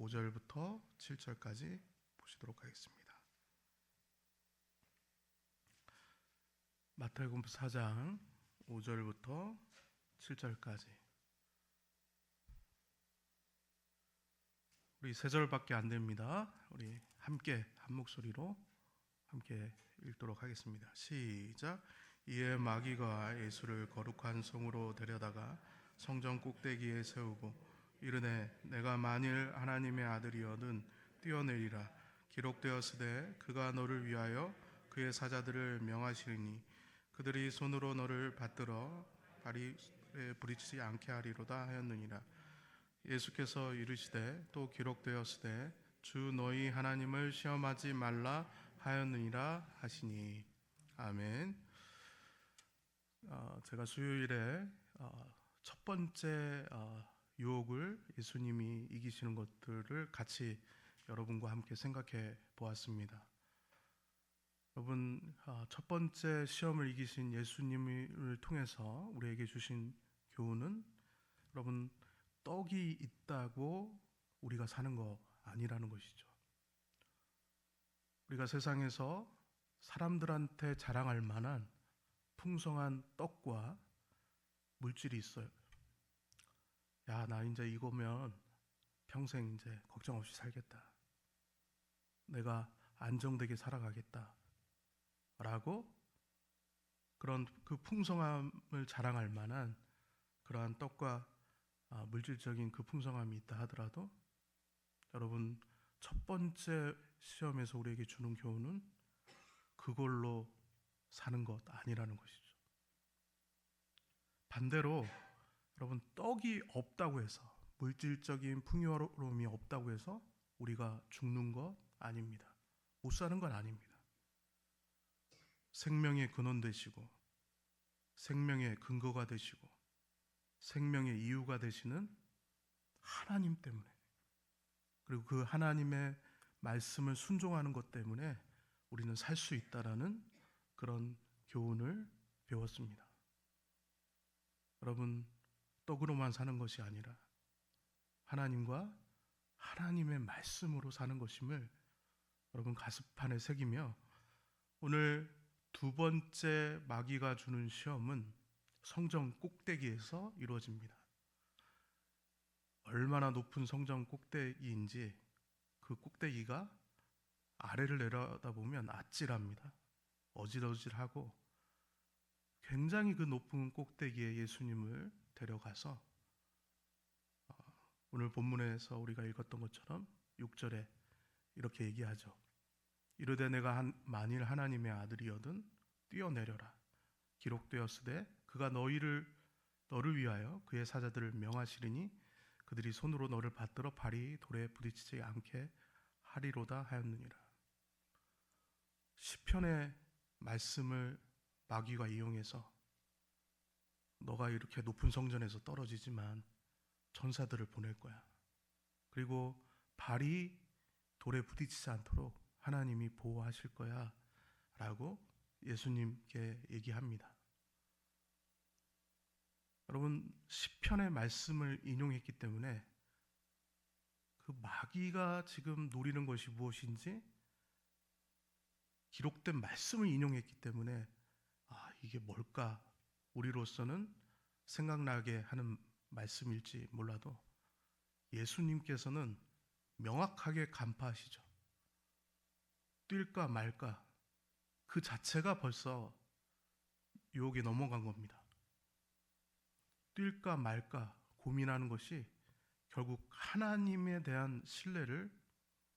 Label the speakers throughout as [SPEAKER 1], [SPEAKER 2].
[SPEAKER 1] 5절부터 7절까지 보시도록 하겠습니다. 마태복음 4장 5절부터 7절까지 우리 3절밖에 안 됩니다. 우리 함께 한 목소리로 함께 읽도록 하겠습니다. 시작. 이에 마귀가 예수를 거룩한 성으로 데려다가 성전 꼭대기에 세우고 이르되 내가 만일 하나님의 아들이어든 뛰어내리라. 기록되었으되 그가 너를 위하여 그의 사자들을 명하시리니 그들이 손으로 너를 받들어 발에 부딪히지 않게 하리로다 하였느니라. 예수께서 이르시되 또 기록되었으되 주 너희 하나님을 시험하지 말라 하였느니라 하시니. 아멘. 제가 수요일에 첫 번째 유혹을 예수님이 이기시는 것들을 같이 여러분과 함께 생각해 보았습니다. 여러분, 첫 번째 시험을 이기신 예수님을 통해서 우리에게 주신 교훈은 여러분, 떡이 있다고 우리가 사는 거 아니라는 것이죠. 우리가 세상에서 사람들한테 자랑할 만한 풍성한 떡과 물질이 있어요. 야, 나 이제 이거면 평생 이제 걱정 없이 살겠다. 내가 안정되게 살아가겠다. 라고 그런 그 풍성함을 자랑할 만한 그러한 떡과 물질적인 그 풍성함이 있다 하더라도 여러분, 첫 번째 시험에서 우리에게 주는 교훈은 그걸로 사는 것 아니라는 것이죠. 반대로 여러분, 떡이 없다고 해서, 물질적인 풍요로움이 없다고 해서 우리가 죽는 것 아닙니다. 못 사는 건 아닙니다. 생명의 근원 되시고 생명의 근거가 되시고 생명의 이유가 되시는 하나님 때문에, 그리고 그 하나님의 말씀을 순종하는 것 때문에 우리는 살 수 있다라는 그런 교훈을 배웠습니다. 여러분, 떡으로만 사는 것이 아니라 하나님과 하나님의 말씀으로 사는 것임을 여러분 가슴판에 새기며, 오늘 두 번째 마귀가 주는 시험은 성전 꼭대기에서 이루어집니다. 얼마나 높은 성전 꼭대기인지 그 꼭대기가 아래를 내려다보면 아찔합니다. 어질어질하고 굉장히 그 높은 꼭대기에 예수님을 데려가서 오늘 본문에서 우리가 읽었던 것처럼 6절에 이렇게 얘기하죠. 이르되 내가 만일 하나님의 아들이어든 뛰어내려라. 기록되었으되 그가 너를 위하여 그의 사자들을 명하시리니 그들이 손으로 너를 받들어 발이 돌에 부딪히지 않게 하리로다 하였느니라. 시편의 말씀을 마귀가 이용해서 너가 이렇게 높은 성전에서 떨어지지만 천사들을 보낼 거야. 그리고 발이 돌에 부딪히지 않도록 하나님이 보호하실 거야 라고 예수님께 얘기합니다. 여러분, 시편의 말씀을 인용했기 때문에 그 마귀가 지금 노리는 것이 무엇인지 기록된 말씀을 인용했기 때문에 이게 뭘까 우리로서는 생각나게 하는 말씀일지 몰라도 예수님께서는 명확하게 간파하시죠. 뛸까 말까 그 자체가 벌써 유혹에 넘어간 겁니다. 뛸까 말까 고민하는 것이 결국 하나님에 대한 신뢰를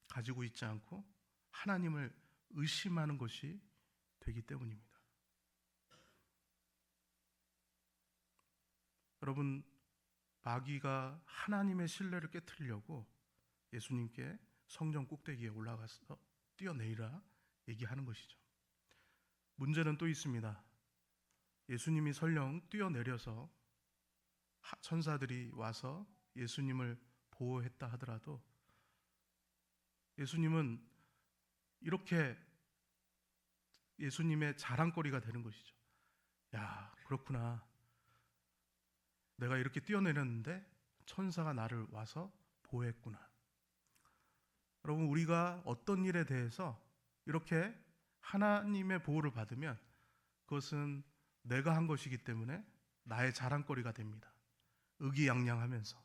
[SPEAKER 1] 가지고 있지 않고 하나님을 의심하는 것이 되기 때문입니다. 여러분, 마귀가 하나님의 신뢰를 깨트리려고 예수님께 성전 꼭대기에 올라가서 뛰어내리라 얘기하는 것이죠. 문제는 또 있습니다. 예수님이 설령 뛰어내려서 천사들이 와서 예수님을 보호했다 하더라도 예수님은 이렇게 예수님의 자랑거리가 되는 것이죠. 야, 그렇구나. 내가 이렇게 뛰어내렸는데 천사가 나를 와서 보호했구나. 여러분, 우리가 어떤 일에 대해서 이렇게 하나님의 보호를 받으면 그것은 내가 한 것이기 때문에 나의 자랑거리가 됩니다. 의기양양하면서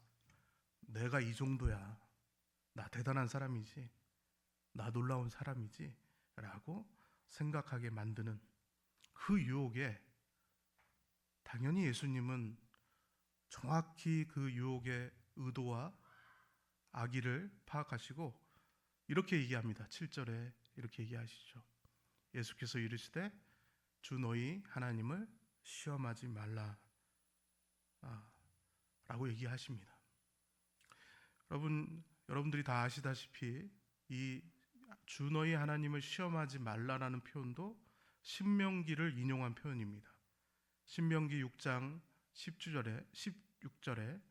[SPEAKER 1] 내가 이 정도야, 나 대단한 사람이지, 나 놀라운 사람이지 라고 생각하게 만드는 그 유혹에 당연히 예수님은 정확히 그 유혹의 의도와 악의를 파악하시고 이렇게 얘기합니다. 7절에 이렇게 얘기하시죠. 예수께서 이르시되 주 너희 하나님을 시험하지 말라 라고 얘기하십니다. 여러분들이 다 아시다시피 이 주 너희 하나님을 시험하지 말라라는 표현도 신명기를 인용한 표현입니다. 신명기 6장 16절에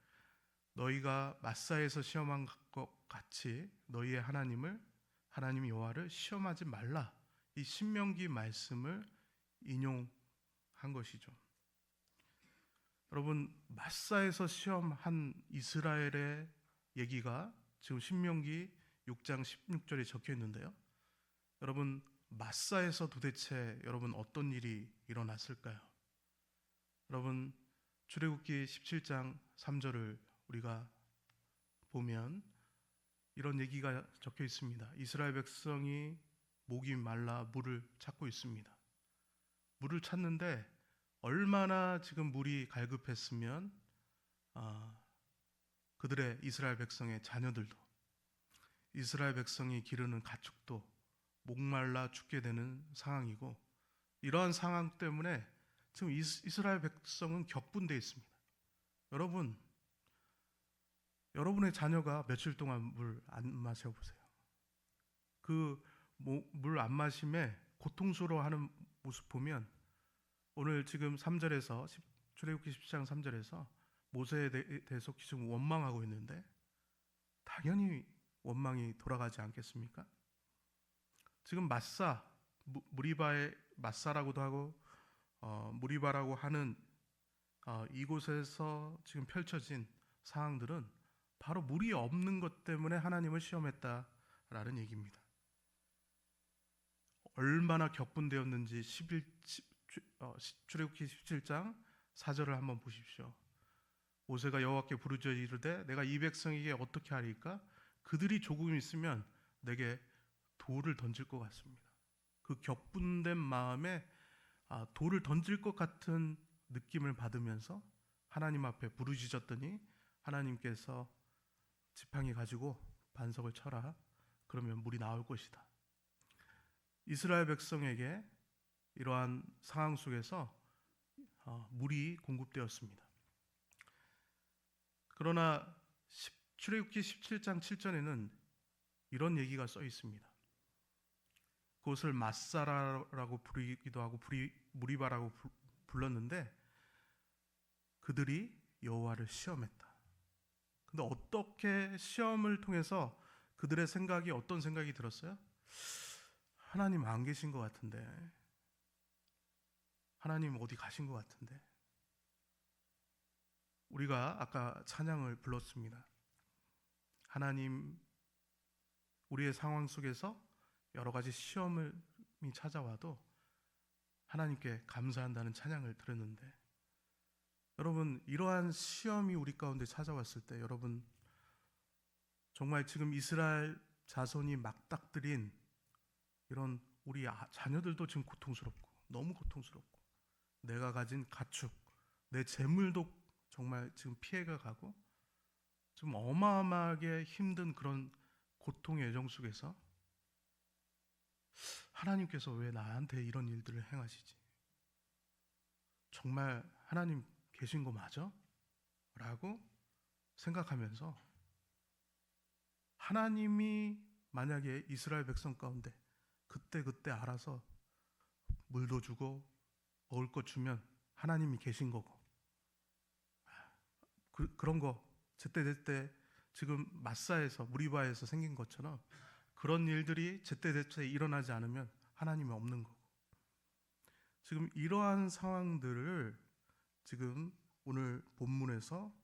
[SPEAKER 1] 너희가 마사에서 시험한 것 같이 너희의 하나님 여호와를 시험하지 말라, 이 신명기 말씀을 인용한 것이죠. 여러분, 마사에서 시험한 이스라엘의 얘기가 지금 신명기 6장 16절에 적혀 있는데요. 여러분, 마사에서 도대체 어떤 일이 일어났을까요? 여러분, 출애굽기 17장 3절을 우리가 보면 이런 얘기가 적혀 있습니다. 이스라엘 백성이 목이 말라 물을 찾고 있습니다. 물을 찾는데 얼마나 지금 물이 갈급했으면 그들의 이스라엘 백성의 자녀들도, 이스라엘 백성이 기르는 가축도 목말라 죽게 되는 상황이고, 이러한 상황 때문에 지금 이스라엘 백성은 격분되어 있습니다. 여러분의 자녀가 며칠 동안 물 안 마셔보세요. 그 물 안 마심에 고통스러워하는 모습 보면, 오늘 지금 3절에서 출애굽기 10장 3절에서 모세에 대해서 지금 원망하고 있는데 당연히 원망이 돌아가지 않겠습니까? 지금 무리바의 마사라고도 하고 무리바라고 하는 이곳에서 지금 펼쳐진 상황들은 바로 물이 없는 것 때문에 하나님을 시험했다라는 얘기입니다. 얼마나 격분되었는지 출애굽기 17장 4절을 한번 보십시오. 모세가 여호와께 부르짖어 이르되 내가 이 백성에게 어떻게 하리까? 그들이 조금 있으면 내게 돌을 던질 것 같습니다. 그 격분된 마음에 돌을 던질 것 같은 느낌을 받으면서 하나님 앞에 부르짖었더니 하나님께서 지팡이 가지고 반석을 쳐라, 그러면 물이 나올 것이다. 이스라엘 백성에게 이러한 상황 속에서 물이 공급되었습니다. 그러나 출애굽기 17장 7절에는 이런 얘기가 써 있습니다. 그것을 마사라라고 부르기도 하고 무리바라고 불렀는데 그들이 여호와를 시험했다. 근데 어떻게 시험을 통해서 그들의 생각이 어떤 생각이 들었어요? 하나님 안 계신 것 같은데, 하나님 어디 가신 것 같은데. 우리가 아까 찬양을 불렀습니다. 하나님, 우리의 상황 속에서 여러 가지 시험이 찾아와도 하나님께 감사한다는 찬양을 들었는데, 여러분, 이러한 시험이 우리 가운데 찾아왔을 때 여러분 정말 지금 이스라엘 자손이 막닥들인 이런 우리 자녀들도 지금 고통스럽고, 너무 고통스럽고, 내가 가진 가축, 내 재물도 정말 지금 피해가 가고 좀 어마어마하게 힘든 그런 고통의 여정 속에서 하나님께서 왜 나한테 이런 일들을 행하시지? 정말 하나님 계신 거 맞아? 라고 생각하면서 하나님이 만약에 이스라엘 백성 가운데 그때 알아서 물도 주고 먹을 것 주면 하나님이 계신 거고, 그런 거 제때 지금 마사에서 무리바에서 생긴 것처럼 그런 일들이 제때 일어나지 않으면 하나님이 없는 거고, 지금 이러한 상황들을 지금 오늘 본문에서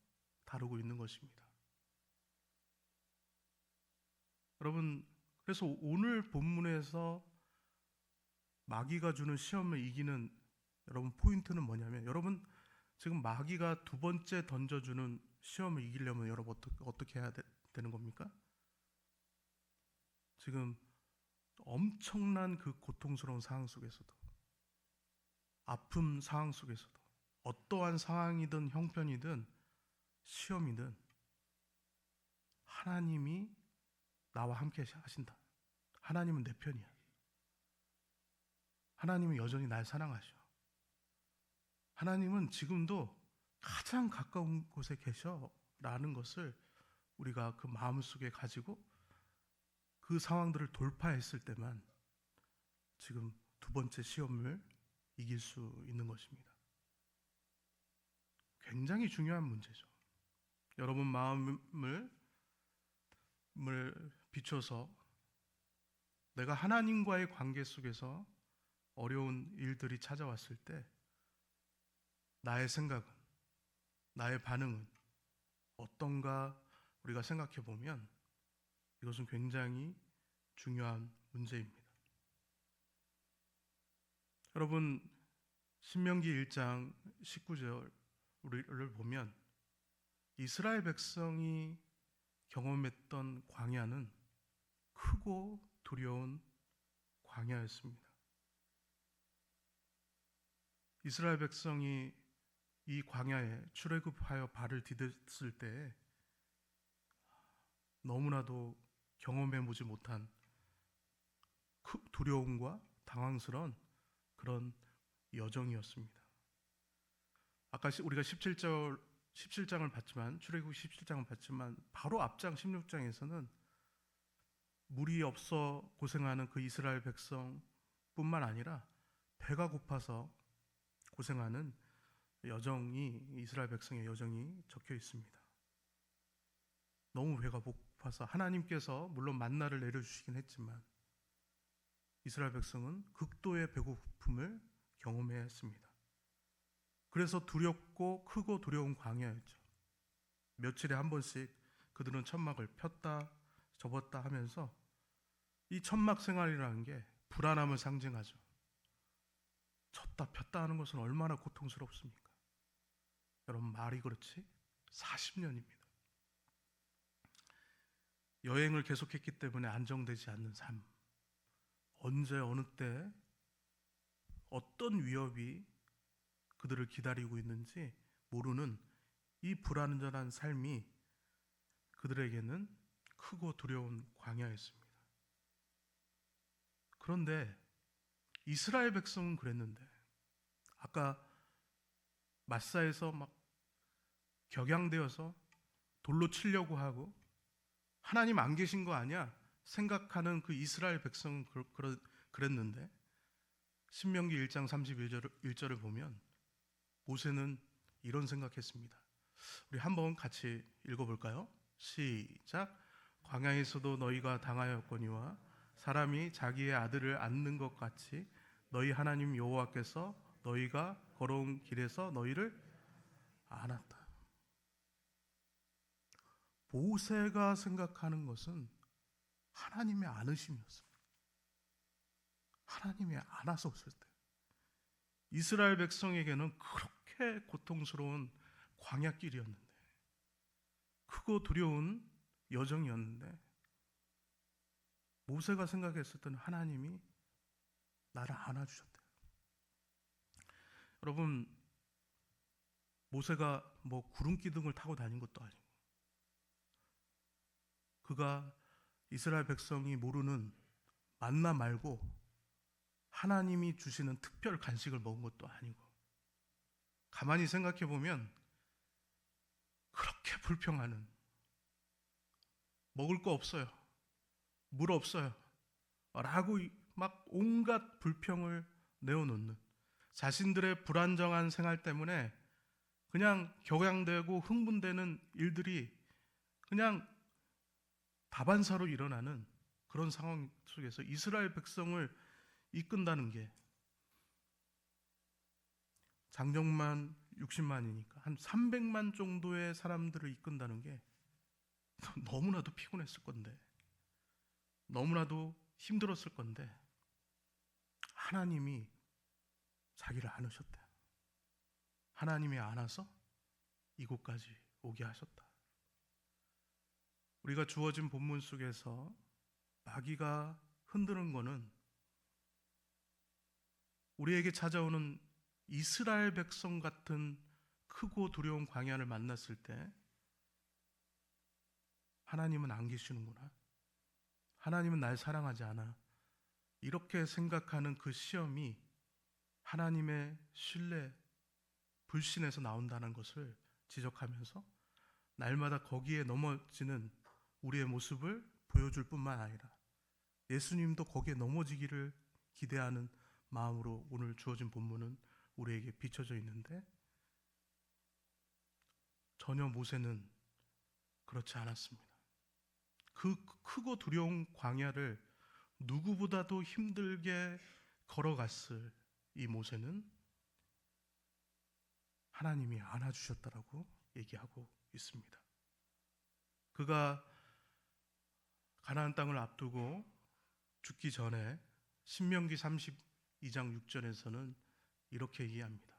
[SPEAKER 1] 다루고 있는 것입니다. 여러분, 그래서 오늘 본문에서 마귀가 주는 시험을 이기는 여러분 포인트는 뭐냐면, 여러분 지금 마귀가 두 번째 던져주는 시험을 이기려면 여러분 어떻게 해야 되는 겁니까? 지금 엄청난 그 고통스러운 상황 속에서도, 아픔 상황 속에서도, 어떠한 상황이든 형편이든 시험이든 하나님이 나와 함께 하신다. 하나님은 내 편이야. 하나님은 여전히 날 사랑하셔. 하나님은 지금도 가장 가까운 곳에 계셔 라는 것을 우리가 그 마음속에 가지고 그 상황들을 돌파했을 때만 지금 두 번째 시험을 이길 수 있는 것입니다. 굉장히 중요한 문제죠. 여러분 마음을 비춰서 내가 하나님과의 관계 속에서 어려운 일들이 찾아왔을 때 나의 생각은, 나의 반응은 어떤가 우리가 생각해 보면 이것은 굉장히 중요한 문제입니다. 여러분 신명기 1장 19절을 보면 이스라엘 백성이 경험했던 광야는 크고 두려운 광야였습니다. 이스라엘 백성이 이 광야에 출애굽하여 발을 디뎠을 때 너무나도 경험해보지 못한 두려움과 당황스러운 그런 여정이었습니다. 아까 우리가 17장을 봤지만, 출애굽 17장을 봤지만 바로 앞장 16장에서는 물이 없어 고생하는 그 이스라엘 백성뿐만 아니라 배가 고파서 고생하는 이스라엘 백성의 여정이 적혀 있습니다. 너무 배가 고파서 하나님께서 물론 만나를 내려주시긴 했지만 이스라엘 백성은 극도의 배고픔을 경험해야 했습니다. 그래서 두렵고 크고 두려운 광야였죠. 며칠에 한 번씩 그들은 천막을 폈다 접었다 하면서, 이 천막 생활이라는 게 불안함을 상징하죠. 쳤다 폈다 하는 것은 얼마나 고통스럽습니까? 여러분 말이 그렇지 40년입니다. 여행을 계속했기 때문에 안정되지 않는 삶, 언제 어느 때 어떤 위협이 그들을 기다리고 있는지 모르는 이 불안전한 삶이 그들에게는 크고 두려운 광야였습니다. 그런데 이스라엘 백성은 그랬는데, 아까 마사에서 막 격양되어서 돌로 치려고 하고 하나님 안 계신 거 아니야 생각하는 그 이스라엘 백성은 그랬는데, 신명기 1장 31절을 보면 모세는 이런 생각했습니다. 우리 한번 같이 읽어볼까요? 시작. 광야에서도 너희가 당하였거니와 사람이 자기의 아들을 안는 것 같이 너희 하나님 여호와께서 너희가 걸어온 길에서 너희를 안았다. 모세가 생각하는 것은 하나님의 안으심이었습니다. 하나님이 안아섰을 때 이스라엘 백성에게는 그렇게 고통스러운 광야길이었는데, 크고 두려운 여정이었는데, 모세가 생각했을 때는 하나님이 나를 안아주셨대요. 여러분 모세가 뭐 구름 기둥을 타고 다닌 것도 아니고, 그가 이스라엘 백성이 모르는 만나 말고 하나님이 주시는 특별 간식을 먹은 것도 아니고, 가만히 생각해 보면 그렇게 불평하는, 먹을 거 없어요, 물 없어요 라고 막 온갖 불평을 내어놓는, 자신들의 불안정한 생활 때문에 그냥 격양되고 흥분되는 일들이 그냥 다반사로 일어나는 그런 상황 속에서 이스라엘 백성을 이끈다는 게, 장정만 60만이니까 한 300만 정도의 사람들을 이끈다는 게 너무나도 피곤했을 건데, 너무나도 힘들었을 건데 하나님이 자기를 안으셨대. 하나님이 안아서 이곳까지 오게 하셨다. 우리가 주어진 본문 속에서 마귀가 흔드는 거는 우리에게 찾아오는 이스라엘 백성 같은 크고 두려운 광야를 만났을 때 하나님은 안 계시는구나, 하나님은 날 사랑하지 않아, 이렇게 생각하는 그 시험이 하나님의 신뢰, 불신에서 나온다는 것을 지적하면서 날마다 거기에 넘어지는 우리의 모습을 보여줄 뿐만 아니라 예수님도 거기에 넘어지기를 기대하는 마음으로 오늘 주어진 본문은 우리에게 비춰져 있는데, 전혀 모세는 그렇지 않았습니다. 그 크고 두려운 광야를 누구보다도 힘들게 걸어갔을 이 모세는 하나님이 안아주셨다라고 얘기하고 있습니다. 그가 가나안 땅을 앞두고 죽기 전에 신명기 32장 6절에서는 이렇게 얘기합니다.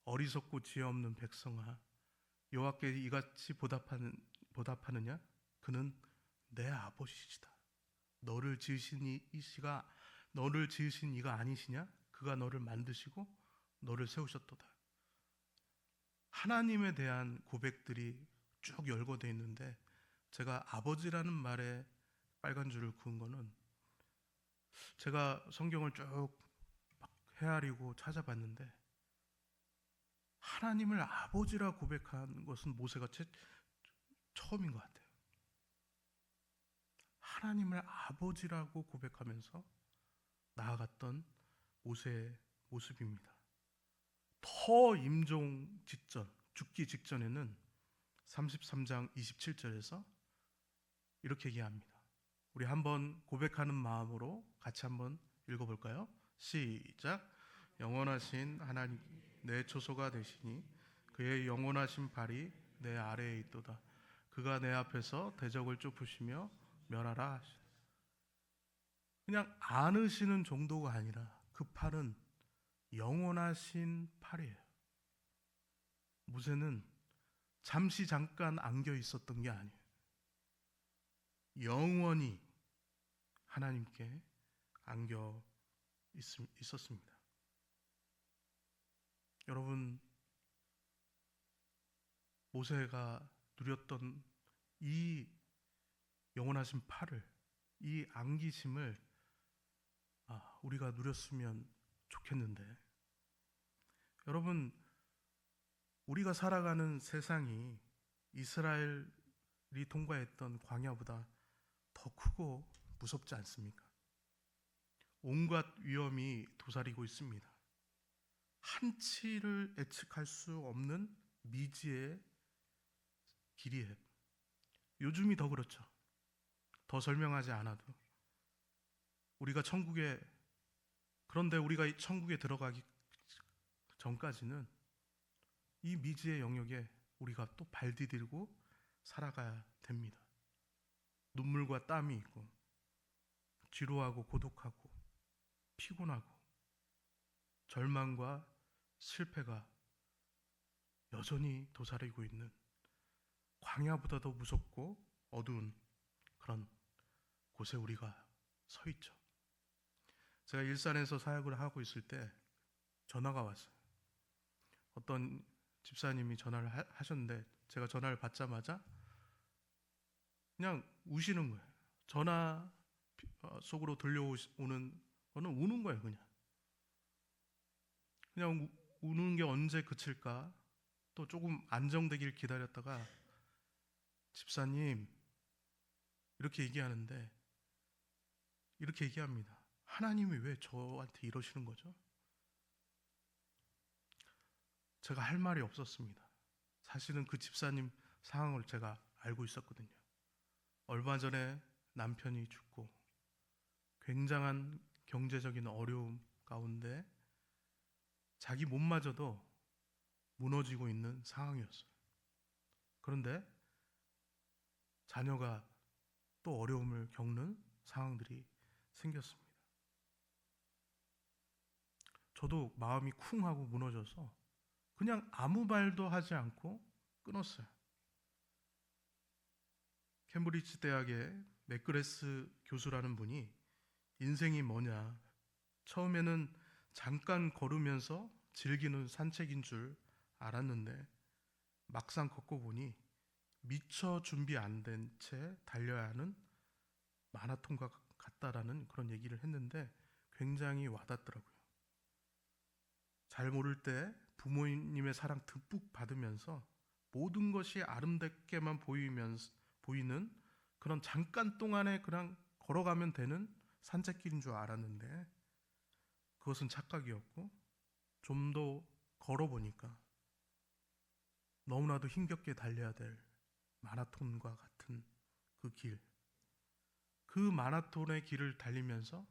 [SPEAKER 1] 어리석고 지혜 없는 백성아, 여호와께 이같이 보답하느냐? 그는 내 아버지시다. 너를 지으신 이가 아니시냐? 그가 너를 만드시고 너를 세우셨도다. 하나님에 대한 고백들이 쭉 열거되어 있는데, 제가 아버지라는 말에 빨간 줄을 그은 거는, 제가 성경을 쭉 헤아리고 찾아봤는데 하나님을 아버지라 고백한 것은 모세가 처음인 것 같아요. 하나님을 아버지라고 고백하면서 나아갔던 모세의 모습입니다. 더 임종 직전, 죽기 직전에는 33장 27절에서 이렇게 얘기합니다. 우리 한번 고백하는 마음으로 같이 한번 읽어볼까요? 시작. 영원하신 하나님, 내 초소가 되시니 그의 영원하신 발이 내 아래에 있도다. 그가 내 앞에서 대적을 좁으시며 멸하라 하시다. 그냥 안으시는 정도가 아니라 그 팔은 영원하신 팔이에요. 모세는 잠깐 안겨 있었던 게 아니에요. 영원히 하나님께 안겨 있었습니다. 여러분, 모세가 누렸던 이 영원하신 팔을, 이 안기심을 우리가 누렸으면 좋겠는데, 여러분, 우리가 살아가는 세상이 이스라엘이 통과했던 광야보다 더 크고 무섭지 않습니까? 온갖 위험이 도사리고 있습니다. 한치를 예측할 수 없는 미지의 길이에, 요즘이 더 그렇죠. 더 설명하지 않아도 그런데 우리가 천국에 들어가기 전까지는 이 미지의 영역에 우리가 또 발 디딜고 살아가야 됩니다. 눈물과 땀이 있고 지루하고 고독하고 피곤하고 절망과 실패가 여전히 도사리고 있는, 광야보다도 무섭고 어두운 그런 곳에 우리가 서 있죠. 제가 일산에서 사역을 하고 있을 때 전화가 왔어요. 어떤 집사님이 전화를 하셨는데, 제가 전화를 받자마자 그냥 우시는 거예요. 전화 속으로 들려오는 거는 우는 거예요. 그냥 우는 게 언제 그칠까, 또 조금 안정되길 기다렸다가 집사님 이렇게 얘기하는데, 이렇게 얘기합니다. 하나님이 왜 저한테 이러시는 거죠? 제가 할 말이 없었습니다. 사실은 그 집사님 상황을 제가 알고 있었거든요. 얼마 전에 남편이 죽고 굉장한 경제적인 어려움 가운데 자기 몸마저도 무너지고 있는 상황이었어요. 그런데 자녀가 또 어려움을 겪는 상황들이 생겼습니다. 저도 마음이 쿵 하고 무너져서 그냥 아무 말도 하지 않고 끊었어요. 캠브리지 대학의 맥그레스 교수라는 분이 인생이 뭐냐, 처음에는 잠깐 걸으면서 즐기는 산책인 줄 알았는데 막상 걷고 보니 미처 준비 안 된 채 달려야 하는 마라톤과 같다라는 그런 얘기를 했는데 굉장히 와닿더라고요. 잘 모를 때 부모님의 사랑 듬뿍 받으면서 모든 것이 아름답게만 보이는 그런 잠깐 동안에 그냥 걸어가면 되는 산책길인 줄 알았는데 그것은 착각이었고, 좀 더 걸어보니까 너무나도 힘겹게 달려야 될 마라톤과 같은 그 길, 그 마라톤의 길을 달리면서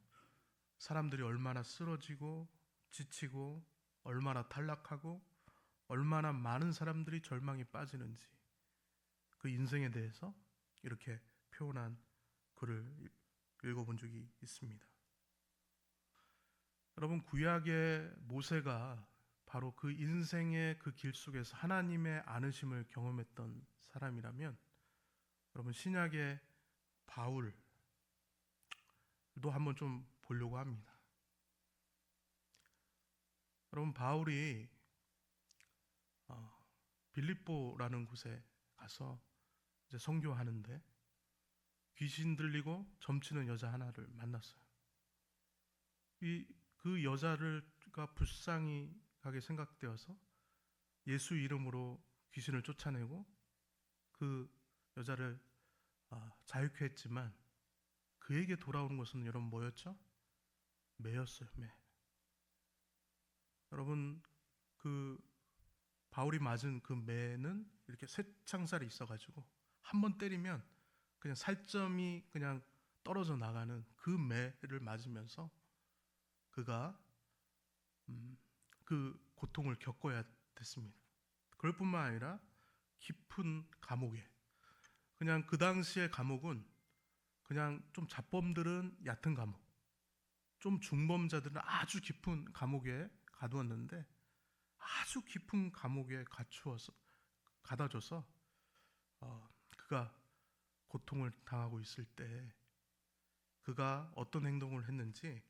[SPEAKER 1] 사람들이 얼마나 쓰러지고 지치고 얼마나 탈락하고 얼마나 많은 사람들이 절망에 빠지는지, 그 인생에 대해서 이렇게 표현한 글을 읽어본 적이 있습니다. 여러분, 구약의 모세가 바로 그 인생의 그 길 속에서 하나님의 안으심을 경험했던 사람이라면, 여러분 신약의 바울도 한번 좀 보려고 합니다. 여러분, 바울이 빌립보라는 곳에 가서 이제 선교하는데 귀신 들리고 점치는 여자 하나를 만났어요. 그 여자가 불쌍히 하게 생각되어서 예수 이름으로 귀신을 쫓아내고 그 여자를 자유케 했지만 그에게 돌아오는 것은 여러분 뭐였죠? 매였어요. 매. 여러분, 그 바울이 맞은 그 매는 이렇게 쇠창살이 있어가지고 한 번 때리면 그냥 살점이 그냥 떨어져 나가는 그 매를 맞으면서 그가 그 고통을 겪어야 됐습니다. 그럴 뿐만 아니라 깊은 감옥에, 그냥 그 당시의 감옥은 그냥 좀 잡범들은 얕은 감옥, 좀 중범자들은 아주 깊은 감옥에 가두었는데 아주 깊은 감옥에 가다줘서 그가 고통을 당하고 있을 때 그가 어떤 행동을 했는지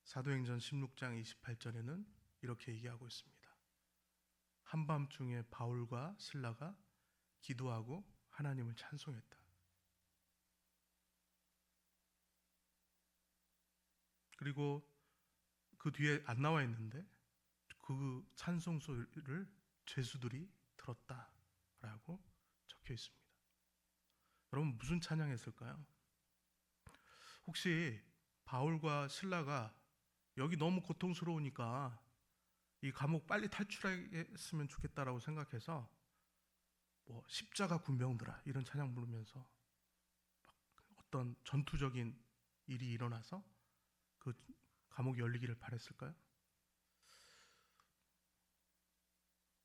[SPEAKER 1] 사도행전 16장 28절에는 이렇게 얘기하고 있습니다. 한밤중에 바울과 실라가 기도하고 하나님을 찬송했다. 그리고 그 뒤에 안 나와 있는데 그 찬송 소리를 죄수들이 들었다라고 적혀 있습니다. 여러분, 무슨 찬양했을까요? 혹시 바울과 실라가 여기 너무 고통스러우니까 이 감옥 빨리 탈출했으면 좋겠다라고 생각해서 뭐 십자가 군병들아 이런 찬양 부르면서 어떤 전투적인 일이 일어나서 그 감옥이 열리기를 바랬을까요?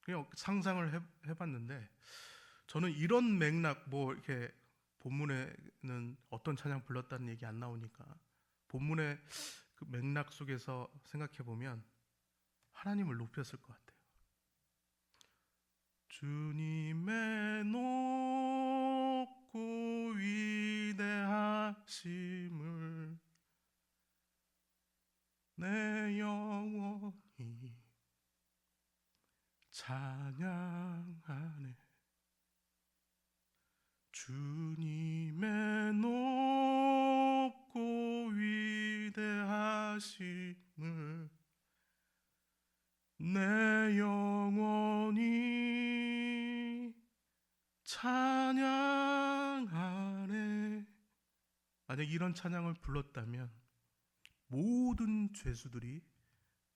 [SPEAKER 1] 그냥 상상을 해봤는데 저는 이런 맥락, 뭐 이렇게 본문에는 어떤 찬양 불렀다는 얘기 안 나오니까 본문의 그 맥락 속에서 생각해 보면 하나님을 높였을 것 같아요. 주님의 높고 위대하심을 내 영혼이 찬양하네. 주님의 높고 위대하심을 내 영혼이 찬양하네. 만약 이런 찬양을 불렀다면 모든 죄수들이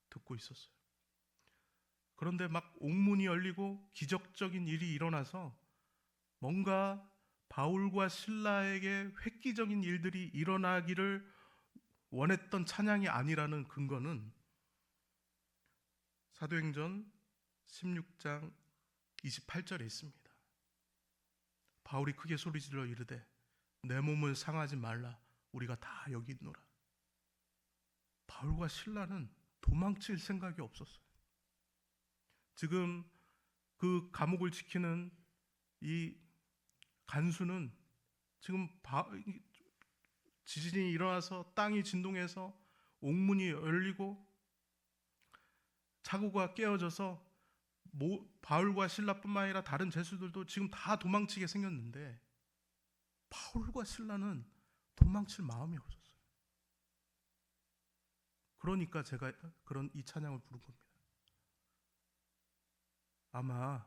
[SPEAKER 1] 듣고 있었어요. 그런데 막 옥문이 열리고 기적적인 일이 일어나서 뭔가 바울과 실라에게 획기적인 일들이 일어나기를 원했던 찬양이 아니라는 근거는 사도행전 16장 28절에 있습니다. 바울이 크게 소리질러 이르되 내 몸을 상하지 말라. 우리가 다 여기 있노라. 바울과 실라는 도망칠 생각이 없었어요. 지금 그 감옥을 지키는 이 간수는 지금 지진이 일어나서 땅이 진동해서 옥문이 열리고 차고가 깨어져서 바울과 실라뿐만 아니라 다른 죄수들도 지금 다 도망치게 생겼는데 바울과 실라는 도망칠 마음이 없었어요. 그러니까 제가 이 찬양을 부른 겁니다. 아마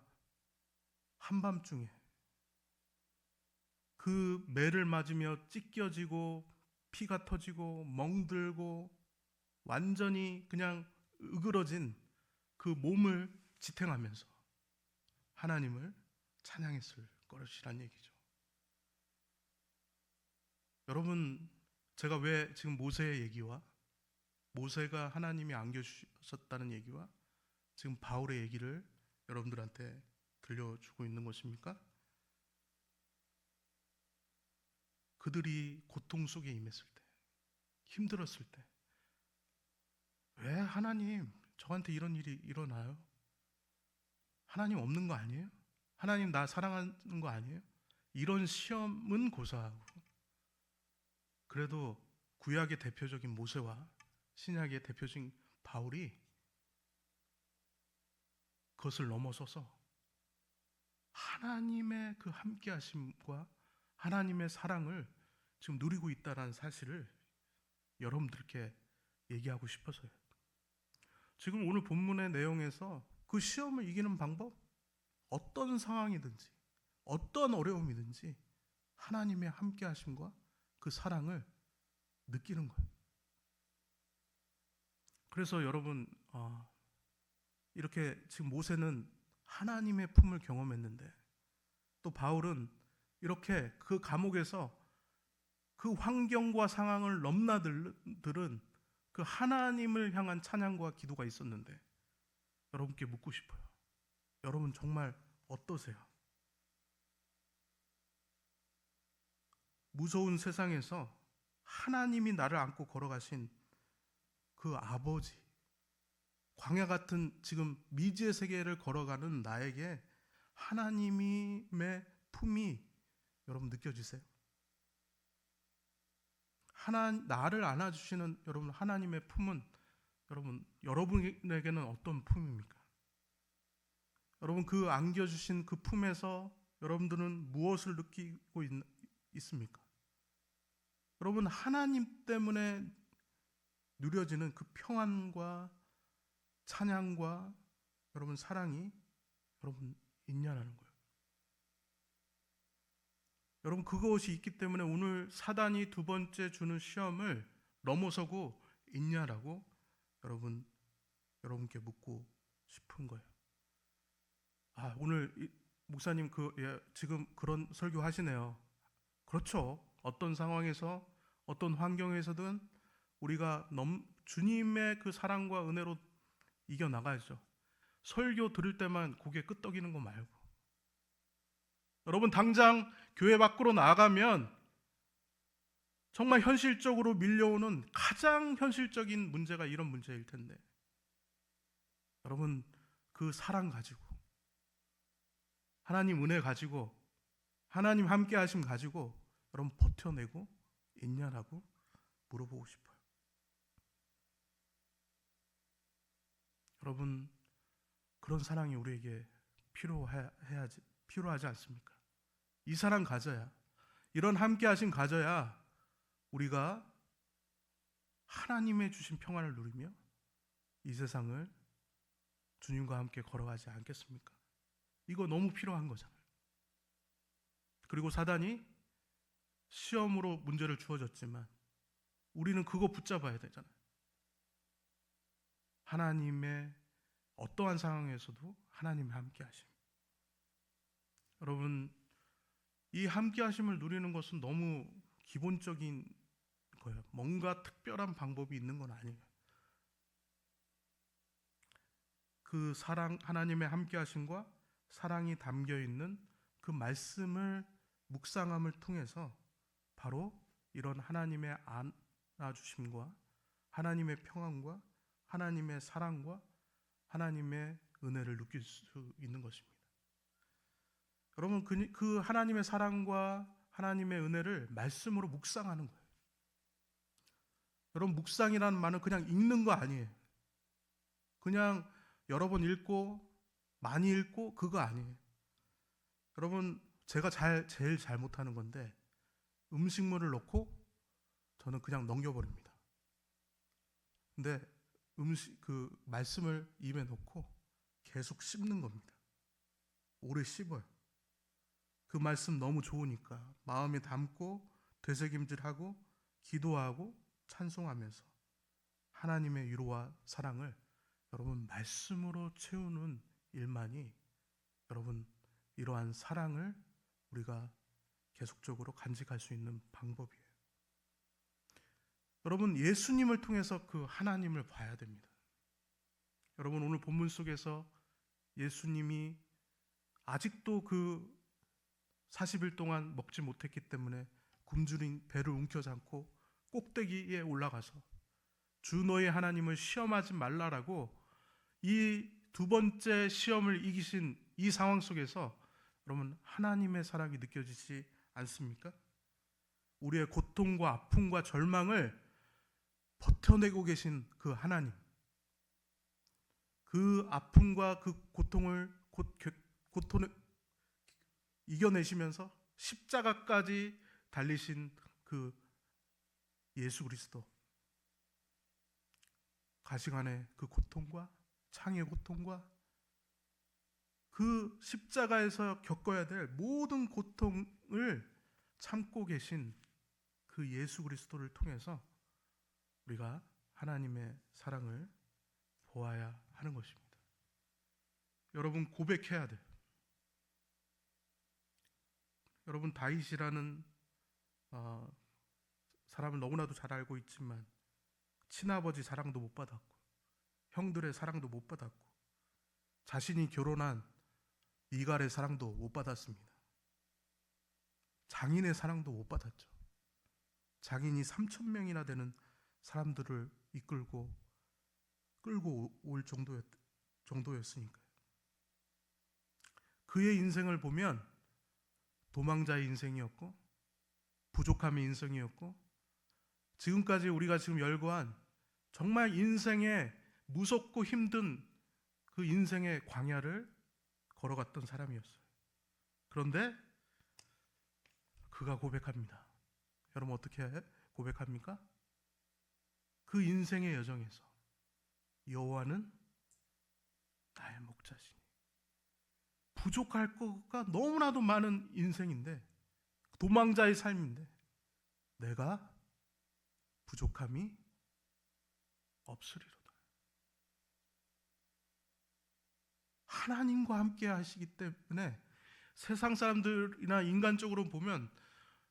[SPEAKER 1] 한밤중에 그 매를 맞으며 찢겨지고 피가 터지고 멍들고 완전히 그냥 으그러진 그 몸을 지탱하면서 하나님을 찬양했을 것이란 얘기죠. 여러분, 제가 왜 지금 모세의 얘기와 모세가 하나님이 안겨주셨다는 얘기와 지금 바울의 얘기를 여러분들한테 들려주고 있는 것입니까? 그들이 고통 속에 임했을 때, 힘들었을 때, 왜 하나님 저한테 이런 일이 일어나요? 하나님 없는 거 아니에요? 하나님 나 사랑하는 거 아니에요? 이런 시험은 고사하고, 그래도 구약의 대표적인 모세와 신약의 대표적인 바울이 그것을 넘어서서 하나님의 그 함께하심과 하나님의 사랑을 지금 누리고 있다는 사실을 여러분들께 얘기하고 싶어서요. 지금 오늘 본문의 내용에서 그 시험을 이기는 방법, 어떤 상황이든지 어떤 어려움이든지 하나님의 함께하심과 그 사랑을 느끼는 거예요. 그래서 여러분, 이렇게 지금 모세는 하나님의 품을 경험했는데 또 바울은 이렇게 그 감옥에서 그 환경과 상황을 넘나들은 그 하나님을 향한 찬양과 기도가 있었는데 여러분께 묻고 싶어요. 여러분 정말 어떠세요? 무서운 세상에서 하나님이 나를 안고 걸어가신 그 아버지, 광야 같은 지금 미지의 세계를 걸어가는 나에게 하나님의 품이 여러분 느껴지세요? 나를 안아주시는 여러분 하나님의 품은 여러분에게는 어떤 품입니까? 여러분 그 안겨주신 그 품에서 여러분들은 무엇을 느끼고 있습니까? 여러분 하나님 때문에 누려지는 그 평안과 찬양과 여러분 사랑이 여러분 있냐라는 거예요. 여러분 그것이 있기 때문에 오늘 사단이 두 번째 주는 시험을 넘어서고 있냐라고 여러분께 묻고 싶은 거예요. 오늘 목사님 지금 그런 설교 하시네요. 그렇죠. 어떤 상황에서 어떤 환경에서든 우리가 주님의 그 사랑과 은혜로 이겨나가야죠. 설교 들을 때만 고개 끄덕이는 거 말고 여러분 당장 교회 밖으로 나가면 정말 현실적으로 밀려오는 가장 현실적인 문제가 이런 문제일 텐데 여러분 그 사랑 가지고 하나님 은혜 가지고 하나님 함께 하심 가지고 여러분 버텨내고 있냐라고 물어보고 싶어요. 여러분 그런 사랑이 우리에게 필요하지 않습니까? 이 사랑 가져야, 이런 함께 하심 가져야 우리가 하나님의 주신 평안을 누리며 이 세상을 주님과 함께 걸어가지 않겠습니까? 이거 너무 필요한 거잖아요. 그리고 사단이 시험으로 문제를 주어졌지만 우리는 그거 붙잡아야 되잖아요. 하나님의 어떠한 상황에서도 하나님의 함께 하심. 여러분 이 함께 하심을 누리는 것은 너무 기본적인 거예요. 뭔가 특별한 방법이 있는 건 아니에요. 그 사랑, 하나님의 함께 하심과 사랑이 담겨 있는 그 말씀을 묵상함을 통해서 바로 이런 하나님의 안아주심과 하나님의 평안과 하나님의 사랑과 하나님의 은혜를 느낄 수 있는 것입니다. 여러분, 그 하나님의 사랑과 하나님의 은혜를 말씀으로 묵상하는 거예요. 여러분, 묵상이라는 말은 그냥 읽는 거 아니에요. 그냥 여러 번 읽고 많이 읽고 그거 아니에요. 여러분, 제가 제일 잘못하는 건데 음식물을 넣고 저는 그냥 넘겨버립니다. 근데 그 말씀을 입에 넣고 계속 씹는 겁니다. 오래 씹어요. 그 말씀 너무 좋으니까 마음에 담고 되새김질하고 기도하고 찬송하면서 하나님의 위로와 사랑을 여러분 말씀으로 채우는 일만이 여러분 이러한 사랑을 우리가 계속적으로 간직할 수 있는 방법이에요. 여러분, 예수님을 통해서 그 하나님을 봐야 됩니다. 여러분, 오늘 본문 속에서 예수님이 아직도 그 40일 동안 먹지 못했기 때문에 굶주린 배를 움켜잡고 꼭대기에 올라가서 주 너의 하나님을 시험하지 말라라고 이 두 번째 시험을 이기신 이 상황 속에서 여러분 하나님의 사랑이 느껴지지 않습니까? 우리의 고통과 아픔과 절망을 버텨내고 계신 그 하나님, 그 아픔과 그 고통을 이겨내시면서 십자가까지 달리신 그 예수 그리스도, 가시관의 그 고통과 창의 고통과 그 십자가에서 겪어야 될 모든 고통을 참고 계신 그 예수 그리스도를 통해서 우리가 하나님의 사랑을 보아야 하는 것입니다. 여러분, 고백해야 돼요. 여러분, 다윗이라는 사람을 너무나도 잘 알고 있지만 친아버지 사랑도 못 받았고 형들의 사랑도 못 받았고 자신이 결혼한 이갈의 사랑도 못 받았습니다. 장인의 사랑도 못 받았죠. 장인이 3,000명이나 되는 사람들을 끌고 올 정도였으니까요. 그의 인생을 보면 도망자의 인생이었고 부족함의 인생이었고 지금까지 우리가 지금 열거한 정말 인생의 무섭고 힘든 그 인생의 광야를 걸어갔던 사람이었어요. 그런데 그가 고백합니다. 여러분 어떻게 고백합니까? 그 인생의 여정에서 여호와는 나의 목자시니. 부족할 거가 너무나도 많은 인생인데 도망자의 삶인데 내가 부족함이 없으리로다. 하나님과 함께 하시기 때문에 세상 사람들이나 인간적으로 보면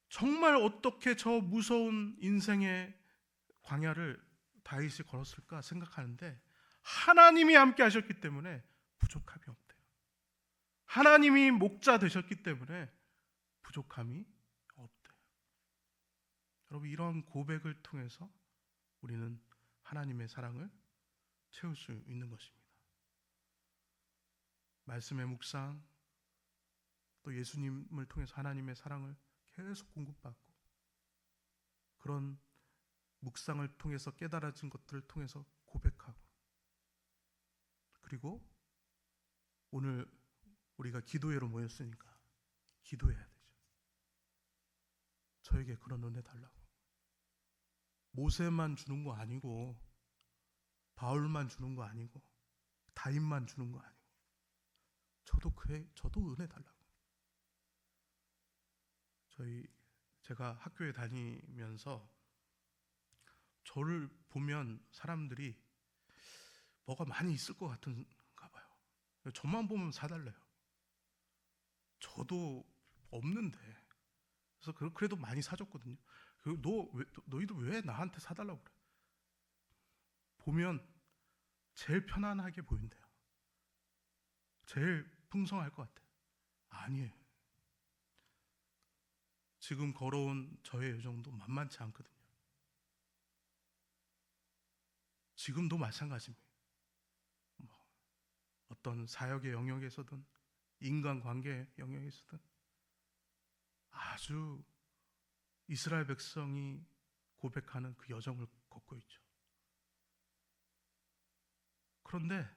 [SPEAKER 1] 정말 어떻게 저 무서운 인생의 광야를 다윗이 걸었을까 생각하는데 하나님이 함께 하셨기 때문에 부족함이 없대요. 하나님이 목자 되셨기 때문에 부족함이 없대요. 여러분, 이런 고백을 통해서 우리는 하나님의 사랑을 채울 수 있는 것입니다. 말씀의 묵상, 또 예수님을 통해서 하나님의 사랑을 계속 공급받고 그런 묵상을 통해서 깨달아진 것들을 통해서 고백하고 그리고 오늘 우리가 기도회로 모였으니까 기도해야 되죠. 저에게 그런 은혜 달라고. 모세만 주는 거 아니고 바울만 주는 거 아니고 다윗만 주는 거 아니고 저도 은혜 달라고. 제가 학교에 다니면서 저를 보면 사람들이 뭐가 많이 있을 것 같은가 봐요. 저만 보면 사달래요. 저도 없는데. 그래서 그래도 많이 사줬거든요. 너희도 왜 나한테 사달라고 그래? 보면 제일 편안하게 보인대요. 제일 풍성할 것 같아요. 아니에요. 지금 걸어온 저의 여정도 만만치 않거든요. 지금도 마찬가지입니다. 뭐 어떤 사역의 영역에서든 인간관계의 영역에서든 아주 이스라엘 백성이 고백하는 그 여정을 걷고 있죠. 그런데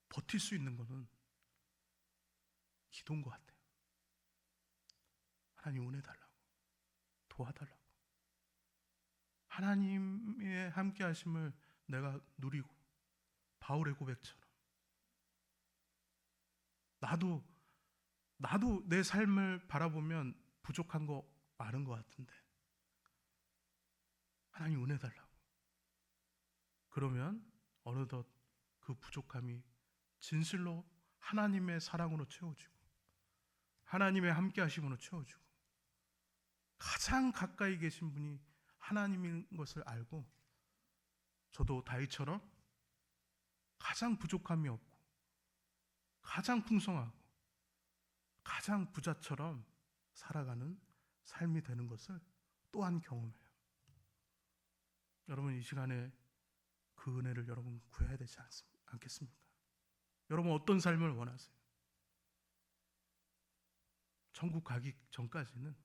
[SPEAKER 1] 버틸 수 있는 것은 기도인 것 같아요. 하나님 은혜 달라고, 도와달라고. 하나님의 함께 하심을 내가 누리고, 바울의 고백처럼 나도 내 삶을 바라보면 부족한 거 많은 것 같은데 하나님 은혜 달라고. 그러면 어느덧 그 부족함이 진실로 하나님의 사랑으로 채워지고 하나님의 함께 하심으로 채워지고 가장 가까이 계신 분이 하나님인 것을 알고 저도 다윗처럼 가장 부족함이 없고 가장 풍성하고 가장 부자처럼 살아가는 삶이 되는 것을 또한 경험해요. 여러분 이 시간에 그 은혜를 여러분 구해야 되지 않겠습니까? 여러분 어떤 삶을 원하세요? 천국 가기 전까지는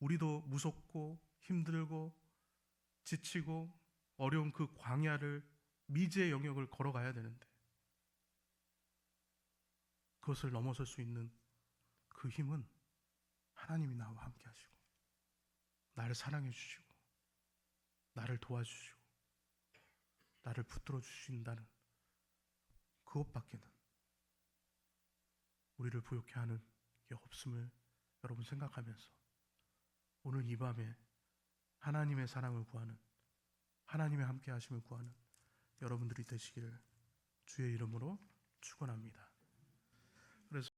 [SPEAKER 1] 우리도 무섭고 힘들고 지치고 어려운 그 광야를 미지의 영역을 걸어가야 되는데 그것을 넘어설 수 있는 그 힘은 하나님이 나와 함께 하시고 나를 사랑해 주시고 나를 도와주시고 나를 붙들어 주신다는 그것밖에는 우리를 부욕해 하는 게 없음을 여러분 생각하면서 오늘 이 밤에 하나님의 사랑을 구하는 하나님의 함께 하심을 구하는 여러분들이 되시기를 주의 이름으로 축원합니다. 그래서